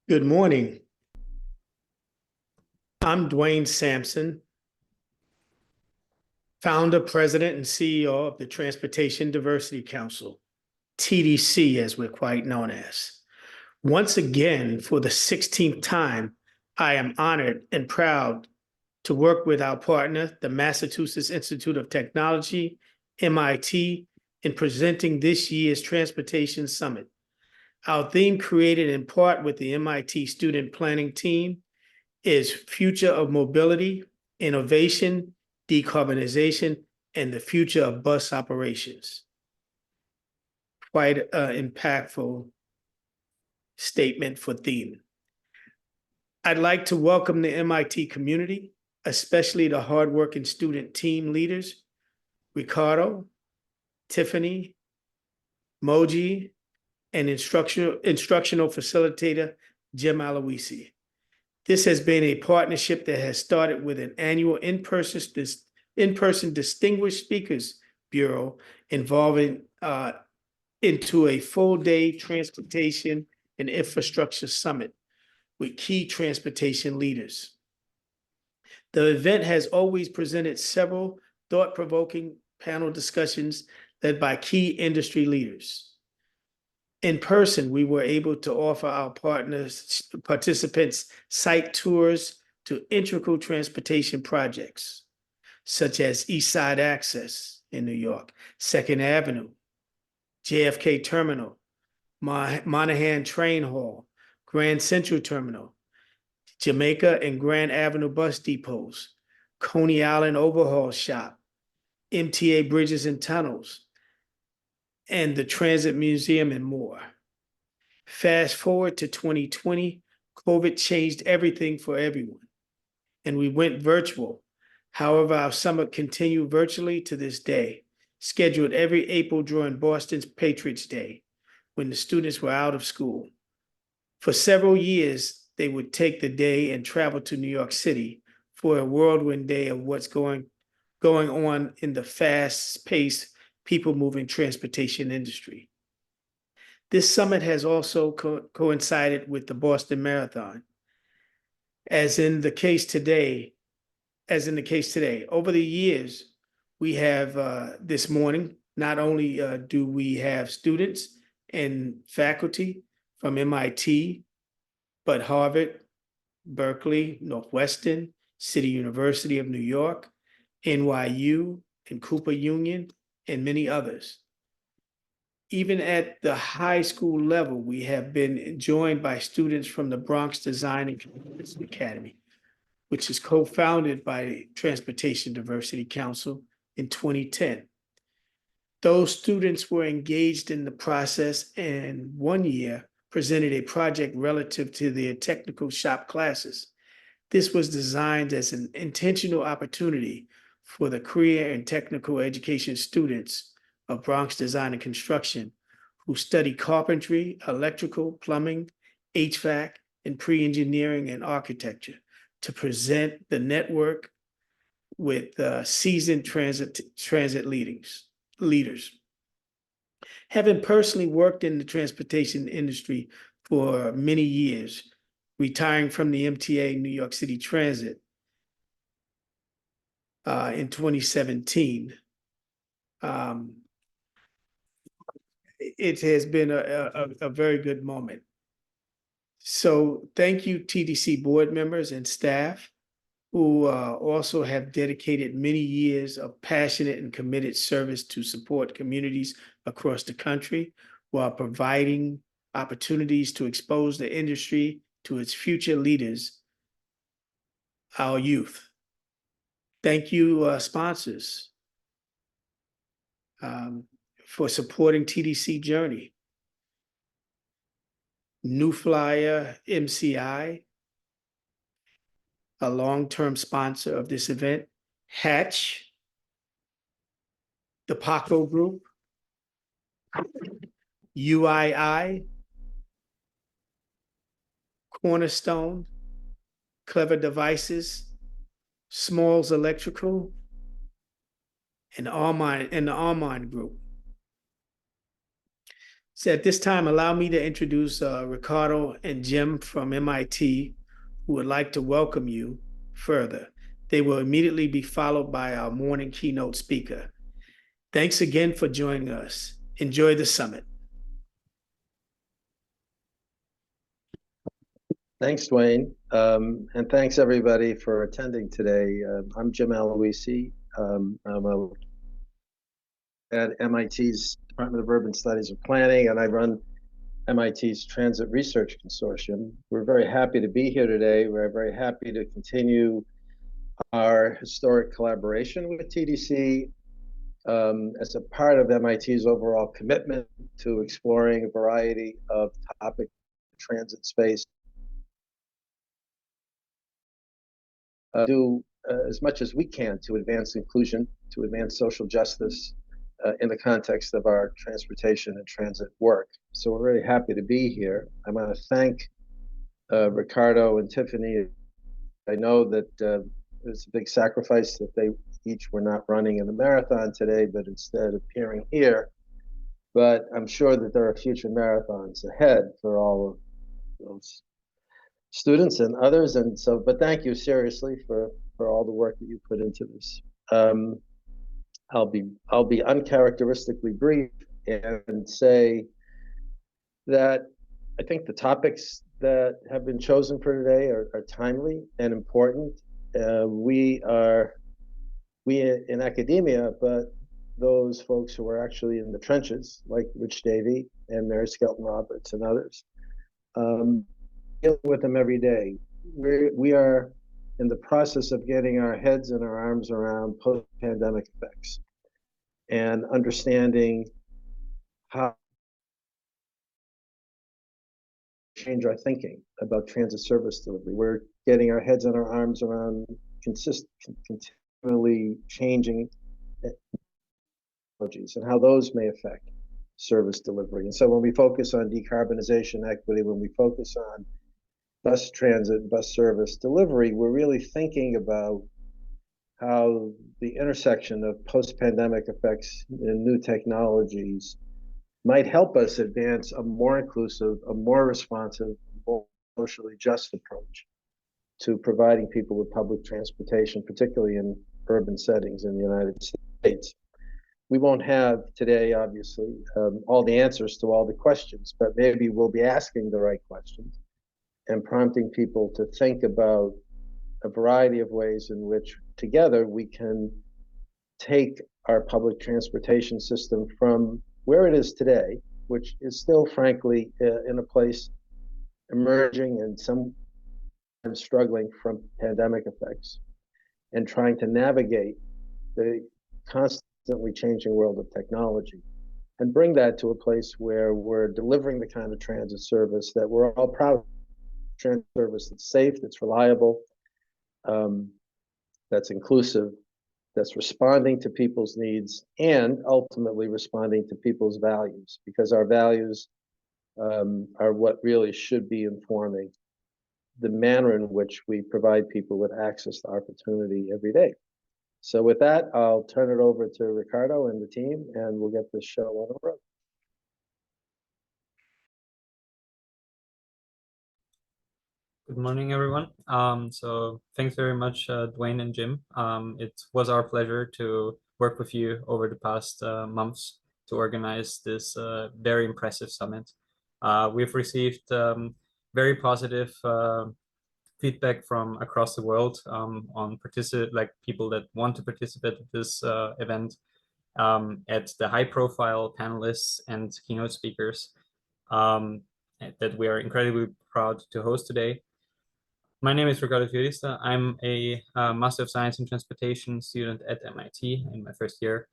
Good morning. I'm Dwayne Sampson, founder, president, and CEO of the Transportation Diversity Council, TDC, as we're quite known as. Once again, for the 16th time, I am honored and proud to work with our partner, the Massachusetts Institute of Technology, MIT, in presenting this year's Transportation Summit. Our theme, created in part with the MIT student planning team, is future of mobility, innovation, decarbonization, and the future of bus operations. Quite an impactful statement for theme. I'd like to welcome the MIT community, especially the hardworking student team leaders, Ricardo, Tiffany, Moji, and instructional facilitator, Jim Aloisi. This has been a partnership that has started with an annual in-person Distinguished Speakers Bureau involving into a full-day transportation and infrastructure summit with key transportation leaders. The event has always presented several thought-provoking panel discussions led by key industry leaders. In person, we were able to offer our participants site tours to integral transportation projects, such as East Side Access in New York, 2nd Avenue, JFK Terminal, Monahan Train Hall, Grand Central Terminal, Jamaica and Grand Avenue bus depots, Coney Island Overhaul Shop, MTA Bridges and Tunnels, and the Transit Museum, and more. Fast forward to 2020, COVID changed everything for everyone, and we went virtual. However, our summit continued virtually to this day, scheduled every April during Boston's Patriots Day, when the students were out of school. For several years, they would take the day and travel to New York City for a whirlwind day of what's going on in the fast-paced, people-moving transportation industry. This summit has also coincided with the Boston Marathon. As in the case today, over the years, we have this morning, not only do we have students and faculty from MIT, but Harvard, Berkeley, Northwestern, City University of New York, NYU, and Cooper Union, and many others. Even at the high school level, we have been joined by students from the Bronx Design and Communication Academy, which is co-founded by the Transportation Diversity Council in 2010. Those students were engaged in the process and one year presented a project relative to their technical shop classes. This was designed as an intentional opportunity for the career and technical education students of Bronx Design and Construction who study carpentry, electrical, plumbing, HVAC, and pre-engineering and architecture to present the network with seasoned transit leaders. Having personally worked in the transportation industry for many years, retiring from the MTA New York City Transit in 2017, it has been a very good moment. So thank you, TDC board members and staff, who also have dedicated many years of passionate and committed service to support communities across the country while providing opportunities to expose the industry to its future leaders, our youth. Thank you, sponsors, for supporting TDC Journey. New Flyer MCI, a long-term sponsor of this event. Hatch, the Paco Group, UII, Cornerstone, Clever Devices, Smalls Electrical, and the Armand Group. So at this time, allow me to introduce Ricardo and Jim from MIT, who would like to welcome you further. They will immediately be followed by our morning keynote speaker. Thanks again for joining us. Enjoy the summit. Thanks, Dwayne. And thanks everybody for attending today. I'm Jim Aloisi. I'm at MIT's Department of Urban Studies and Planning, and I run MIT's Transit Research Consortium. We're very happy to be here today. We're very happy to continue our historic collaboration with TDC as a part of MIT's overall commitment to exploring a variety of topics in the transit space. Do as much as we can to advance inclusion, to advance social justice in the context of our transportation and transit work. So we're very happy to be here. I want to thank Ricardo and Tiffany. I know that it's a big sacrifice that they each were not running in the marathon today, but instead appearing here. But I'm sure that there are future marathons ahead for all of those students and others. And so, but thank you seriously for all the work that you put into this. I'll be uncharacteristically brief and say that I think the topics that have been chosen for today are timely and important. We in academia, but those folks who are actually in the trenches, like Rich Davey and Mary Skelton Roberts and others, dealing with them every day. We are in the process of getting our heads and our arms around post-pandemic effects and understanding how to change our thinking about transit service delivery. We're getting our heads and our arms around continually changing technologies and how those may affect service delivery. And so when we focus on decarbonization equity, when we focus on bus transit, bus service delivery, we're really thinking about how the intersection of post-pandemic effects and new technologies might help us advance a more inclusive, a more responsive, more socially just approach to providing people with public transportation, particularly in urban settings in the United States. We won't have today, obviously, all the answers to all the questions, but maybe we'll be asking the right questions and prompting people to think about a variety of ways in which together we can take our public transportation system from where it is today, which is still frankly in a place emerging and sometimes struggling from pandemic effects, and trying to navigate the constantly changing world of technology and bring that to a place where we're delivering the kind of transit service that we're all proud of. Transit service that's safe, that's reliable, that's inclusive, that's responding to people's needs, and ultimately responding to people's values, because our values are what really should be informing the manner in which we provide people with access to opportunity every day. So with that, I'll turn it over to Ricardo and the team, and we'll get this show on the road. Good morning, everyone. So thanks very much, Dwayne and Jim. It was our pleasure to work with you over the past months to organize this very impressive summit. We've received very positive feedback from across the world on people that want to participate at this event, at the high-profile panelists and keynote speakers that we are incredibly proud to host today. My name is Ricardo Fiorista. I'm a Master of Science in Transportation student at MIT in my first year.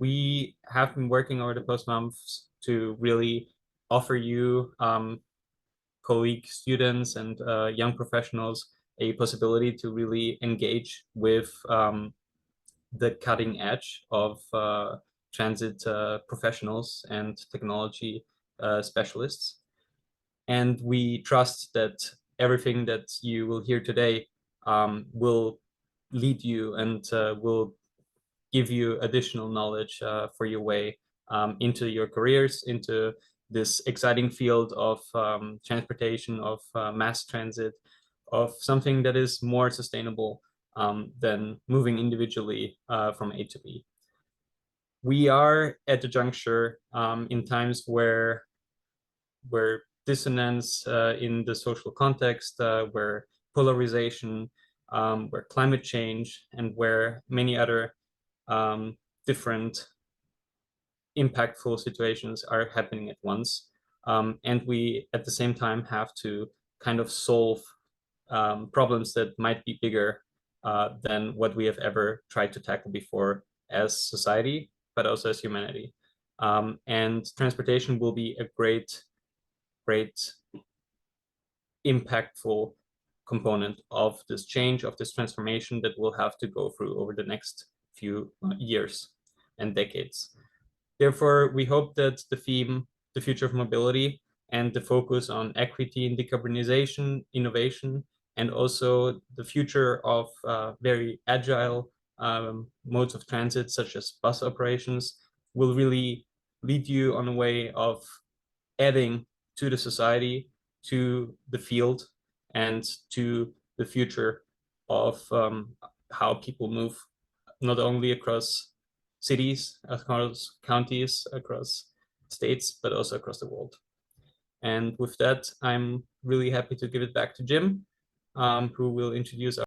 We have been working over the past months to really offer you, colleague students and young professionals, a possibility to really engage with the cutting edge of transit professionals and technology specialists. And we trust that everything that you will hear today will lead you and will give you additional knowledge for your way into your careers, into this exciting field of transportation, of mass transit, of something that is more sustainable than moving individually from A to B. We are at the juncture in times where dissonance in the social context, where polarization, where climate change, and where many other different impactful situations are happening at once. And we, at the same time, have to kind of solve problems that might be bigger than what we have ever tried to tackle before as society, but also as humanity. And transportation will be a great impactful component of this change, of this transformation that we'll have to go through over the next few years and decades. Therefore, we hope that the theme, the future of mobility, and the focus on equity and decarbonization, innovation, and also the future of very agile modes of transit, such as bus operations, will really lead you on a way of adding to the society, to the field, and to the future of how people move, not only across cities, across counties, across states, but also across the world. And with that, I'm really happy to give it back to Jim, who will introduce